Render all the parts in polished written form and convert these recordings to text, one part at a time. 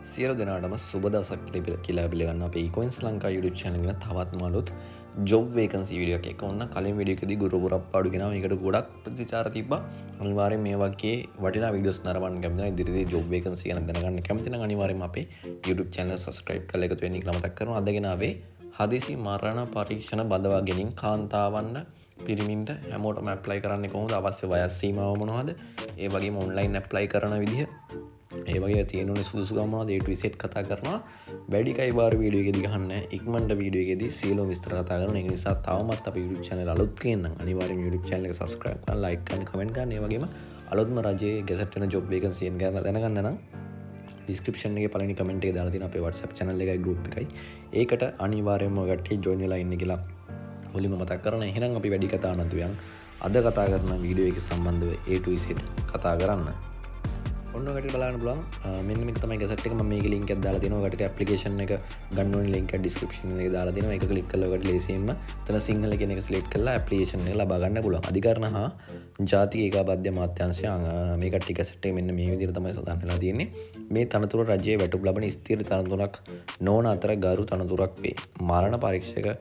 සියලු දෙනාටම සුබ දවසක් කියලා පිළිගන්න අපේ Ecoins ලංකා YouTube channel එක තවත් මාළුත් job vacancy video එකක් එක ඔන්න කලින් වීඩියෝ එකදී ගුරු පුරප්පාඩු ගෙනාව මේකට ගොඩක් ප්‍රතිචාර තිබ්බා. අනිවාර්යෙන් මේ වගේ වටිනා වීඩියෝස් නරඹන්න කැමති නම් ඉදිරියේදී job vacancy ගැන දැනගන්න කැමති නම් අනිවාර්යෙන්ම අපේ YouTube channel subscribe කරලා එකතු වෙන්න කියලා මතක් කරනවා. අද ගෙනාවේ හදිසි මරණ පරීක්ෂණ බඳවා ගැනීම කාන්තාවන්න පිරිමින්ට හැමෝටම ඇප්ලයි කරන්න කොහොමද අවශ්‍ය වයස් සීමාව මොනවද? ඒ වගේම ඔන්ලයින් ඇප්ලයි කරන විදිහ ඒ වගේ තියෙනුනේ සුදුසුකම් මොනවද ඒ ටු Z කතා කරනවා. වැඩි කයි වාර වීඩියෝ එකදී ගහන්න ඉක්මනට වීඩියෝ එකදී සියලුම විස්තර කතා කරනවා. ඒ නිසා තවමත් අපේ YouTube channel අලුත් කෙනෙක් නම් අනිවාර්යයෙන් YouTube channel එක subscribe කරලා like කරන්න comment කරන්න. ඒ වගේම අලුත්ම රජයේ ගැසට් වෙන job vacancy ගැන දැනගන්න නම් description එකේ පළවෙනි comment එකේ දාලා තියෙන අපේ WhatsApp channel එකයි group එකයි. ඒකට අනිවාර්යයෙන්ම ඔය කට්ටිය join වෙලා ඉන්න කියලා මුලින්ම මතක් කරනවා. එහෙනම් අපි වැඩි කතා නැතුව අද කතා කරන වීඩියෝ එක සම්බන්ධව A to Z කතා කරන්න. ඔන්න ඔකට බලන්න පුළුවන් මෙන්න මේක තමයි ගැසට් එක. මම මේකේ link එකක් දාලා තියෙනවා. ඔකට application එක ගන්න ඕනේ link එක description එකේ දාලා තියෙනවා. ඒක click කරලා ඔකට ලේසියෙන්ම එතන සිංහල කියන එක select කරලා application එක ලබා ගන්න පුළුවන්. අධිකරණ හා ජාතික ඒකාබද්ධ අමාත්‍යාංශය මේ කට්ටිය ගැසට් එක මෙන්න මේ විදිහට තමයි සඳහන් වෙලා තියෙන්නේ. මේ තනතුර රජයේ වැටුප් ලබන ස්ථිර තනතුරක් නොවන අතර ගරු තනතුරක් වේ. මරණ පරීක්ෂක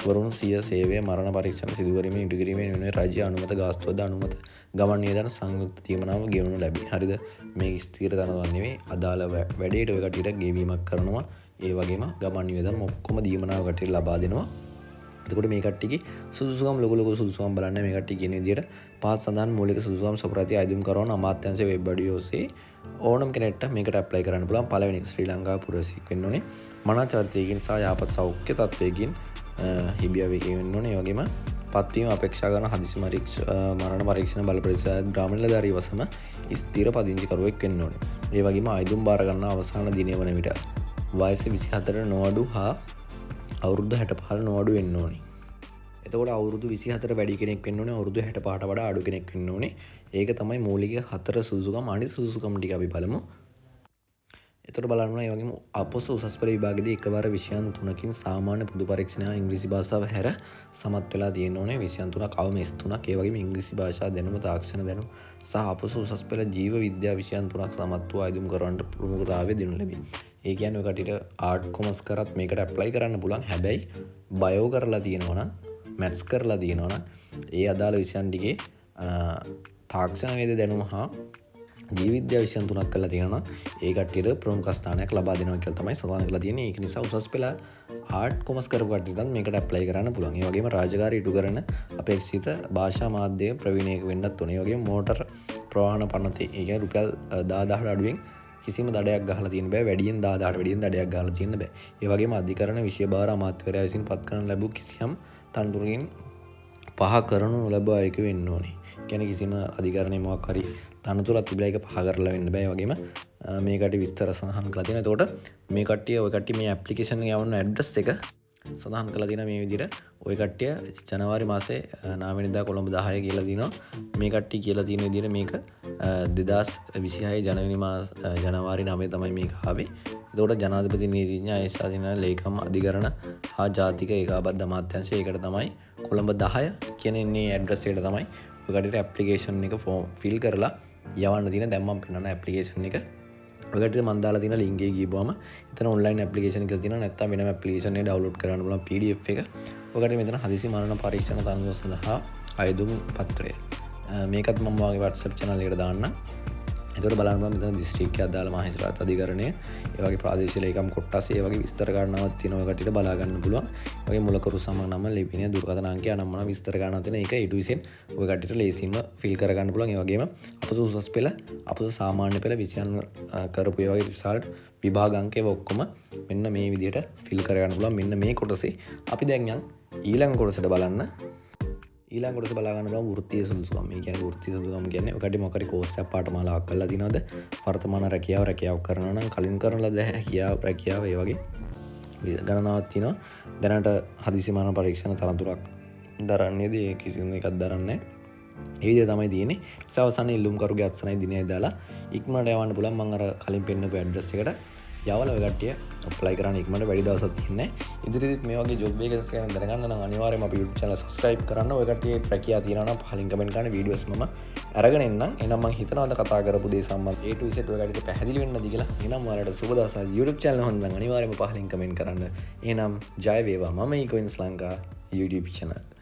වරුන් සිය සේවය මරණ පරීක්ෂණ සිදු කිරීමෙන් ඉටු කිරීමෙන් වෙන රාජ්‍ය අනුමත ගාස්තුවද අනුමත ගමන් නියදන සංයුක්ත තීමනාව ගෙවනු ලැබේ. හරිද? මේ ස්ථිර තනතුරක් නෙවෙයි අදාළ වැඩේට ඔය කටියට ගෙවීමක් කරනවා. ඒ වගේම ගමන් නියදන ඔක්කොම දීමනාව කටියට ලබා දෙනවා. එතකොට මේ කට්ටියගේ සුදුසුකම් ලොකු සුදුසුකම් බලන්න මේ කට්ටිය කියන විදිහට පහත් සඳහන් මූලික සුදුසුකම් සපුරාති අයදුම් කරන අමාත්‍යාංශ වෙබ් අඩිය ඔස්සේ ඕනම කෙනෙක්ට මේකට ඇප්ලයි කරන්න පුළුවන්. පළවෙනි එක ශ්‍රී ලංකාව පුරවැසියෙක් වෙන්න ඕනේ. මනා චරිතයකින් සහ යහපත් සෞඛ්‍ය තත්ත්වයකින් හිබියාවකින් වෙන්න ඕනේ. ඒ වගේම පත්වීම අපේක්ෂා කරන හදිසි මරණ පරීක්ෂණ බල ප්‍රතිශත ග්‍රාමීණ නිලධාරී වසම ස්ථිර පදිංචිකරුවෙක් වෙන්න ඕනේ. ඒ වගේම අයදුම් බාර ගන්න අවසාන දිනය වන විට වයස 24 නොඅඩු හා අවුරුදු 65 නොඅඩු වෙන්න ඕනේ. එතකොට අවුරුදු 24 වැඩි කෙනෙක් වෙන්න ඕනේ. අවුරුදු 65ට වඩා අඩු කෙනෙක් වෙන්න ඕනේ. ඒක තමයි මූලික 4 සුදුසුකම්. අනිත් සුදුසුකම් ටික අපි බලමු. එතකොට බලන්න ඒ වගේම අපොස උසස් පෙළ විභාගයේදී එකවර විෂයන් 3කින් සාමාන්‍ය පොදු පරීක්ෂණය ඉංග්‍රීසි භාෂාව හැර සමත් වෙලා තියෙන්න ඕනේ. විෂයන් 3ක් අවම S3ක්. ඒ වගේම ඉංග්‍රීසි භාෂා දැනුම තාක්ෂණ දැනුම සහ අපොස උසස් පෙළ ජීව විද්‍යා විෂයන් 3ක් සමත් වූ අයදුම් කරවන්නට ප්‍රමුඛතාවය දෙනු ලැබේ. ඒ කියන්නේ ඔය කටියට ආර්ට් කොමර්ස් කරත් මේකට ඇප්ලයි කරන්න පුළුවන්. හැබැයි බයෝ කරලා තියෙනවා නම් මැත්ස් කරලා තියෙනවා නම් ඒ අදාළ විෂයන් ටිකේ තාක්ෂණ වේද දැනුම හා ජීව විද්‍යා විෂයන් 3ක් කරලා තියෙනවා. ඒ කට්ටියට ප්‍රමුඛ ස්ථානයක් ලබා දෙනවා කියලා තමයි සඳහන් කරලා තියෙන්නේ. ඒක නිසා උසස් පෙළ ආර්ට් කොමර්ස් කරපු කට්ටියටත් මේකට ඇප්ලයි කරන්න පුළුවන්. ඒ වගේම රාජකාරී ඉටු කරන අපේක්ෂිත භාෂා මාධ්‍ය ප්‍රවීණයෙක් වෙන්නත් ඕනේ. ඒ වගේම මෝටර් ප්‍රවාහන පනතේ ඒ කියන්නේ රුපියල් 10000ට අඩුවෙන් කිසිම දඩයක් ගහලා තියෙන්න බෑ. වැඩියෙන් 10000ට වැඩියෙන් දඩයක් ගහලා තියෙන්න බෑ. ඒ වගේම අධිකරණ විෂය භාර අමාත්‍යවරයා විසින් පත් කරන ලැබූ කිසියම් තනතුරකින් පහ කරනු නොලබා අයක වෙන්න ඕනේ. කියන්නේ කිසිම අධිකරණයේ මොකක් හරි තනතුරක් තිබිලා ඒක පහ කරලා වෙන්න බෑ. ඒ වගේම මේකට විස්තර සඳහන් කරලා තියෙනවා. එතකොට මේ කට්ටිය ඔය කට්ටිය මේ ඇප්ලිකේෂන් එක යවන්න ඇඩ්‍රස් එක සඳහන් කරලා තියෙනවා මේ විදිහට. ඔය කට්ටිය ජනවාරි මාසේ 9 වෙනිදා කොළඹ 10 කියලා දිනවා. මේ කට්ටිය කියලා තියෙන විදිහට මේක 2026 ජනවාරි 9 තමයි මේක ආවේ. එතකොට ජනාධිපති නීතිඥ ආයශාසන ලේකම් අධිකරණ හා ජාතික ඒකාබද්ධ අමාත්‍යාංශය ඒකට තමයි කොළඹ 10 කියන ඉන්නේ ඇඩ්‍රස් එකට තමයි ඔය කට්ටියට ඇප්ලිකේෂන් එක ෆෝම් ෆිල් කරලා යවන්න තියෙන. දැන් මම පෙන්නන ඇප්ලිකේෂන් එක ඔය කට්ටියට මම දාලා තියෙන link එකේ ගිහුවම එතන ඔන්ලයින් ඇප්ලිකේෂන් එක තියෙනවා. නැත්නම් වෙනම ඇප්ලිකේෂන් එක ඩවුන්ලෝඩ් කරන්න පුළුවන් PDF එක. ඔය කට්ටිය මෙතන හදිසි මරණ පරීක්ෂණ තනතුර සඳහා අයදුම් පත්‍රය. මේකත් මම මගේ WhatsApp channel එකට දාන්න. එතකොට බලන්න මෙතන දිස්ත්‍රික්කය අදාළ මහේස්ත්‍රාත් අධිකරණය, ඒ වගේ ප්‍රාදේශීය ලේකම් කොට්ටාස, ඒ වගේ විස්තර ගණනාවක් තියෙනවා. ඔය කට්ටියට බලා ගන්න පුළුවන්. ඒ වගේ මුලකරු සමග නම, ලිපිනය, දුරකථන අංකය නම් මොන විස්තර ගණනාවක් තියෙන එක A to Z ඔය කට්ටියට ලේසියෙන්ම ෆිල් කර ගන්න පුළුවන්. ඒ වගේම අපොස උසස් පෙළ, අපොස සාමාන්‍ය පෙළ විෂයන් කරපු ඒ වගේ රිසල්ට් විභාග අංක ඒවා ඔක්කොම මෙන්න මේ විදිහට ෆිල් කර ගන්න පුළුවන්. මෙන්න මේ කොටසේ අපි දැන් යන් ඊළඟ කොටසට බලන්න. ඊළඟ කොටස බලා ගන්න බලමු වෘත්තීය සුදුසුකම්. මේ කියන්නේ වෘත්තීය සුදුසුකම් කියන්නේ ඔකට මොකක් හරි කෝස් එකක් පාඨමාලාවක් කරලා දිනවද? වර්තමාන රැකියාව කරනවා නම් කලින් කරන ලද රැකියාව ඒ වගේ ගණනාවක් තියෙනවා. දැනට හදිසි මරණ පරීක්ෂණ තරතුරක් දරන්නේදී ඒ කිසිම එකක් දරන්නේ නැහැ. ඒ විදිහ තමයි තියෙන්නේ. අවසානයේ ඉල්ලුම්කරුගේ අත්සනයි දිනය දාලා ඉක්මනට යවන්න පුළුවන්. මම අර කලින් පෙන්නපු ඇඩ්‍රස් එකට යවල ඔය කට්ටිය apply කරන්න ඉක්මනට වැඩි දවසක් තියන්නේ. ඉදිරියේත් මේ වගේ job vacancies ගැන දැනගන්න නම් අනිවාර්යයෙන්ම අපේ YouTube channel subscribe කරන්න. ඔය කට්ටිය රැකියාව තියනවා නම් පහලින් comment කරන්න videos මම අරගෙන එන්නම්. එහෙනම් මම හිතනවා අද කතා කරපු දේ සම්බන්ධ A to Z ඔය කට්ටියට පැහැදිලි වෙන්නද කියලා. එහෙනම් ඔයාලට සුබ දවසක්. YouTube channel හොඳ නම් අනිවාර්යයෙන්ම පහලින් comment කරන්න. එහෙනම් ජය වේවා. මම Ecoins Lanka YouTube channel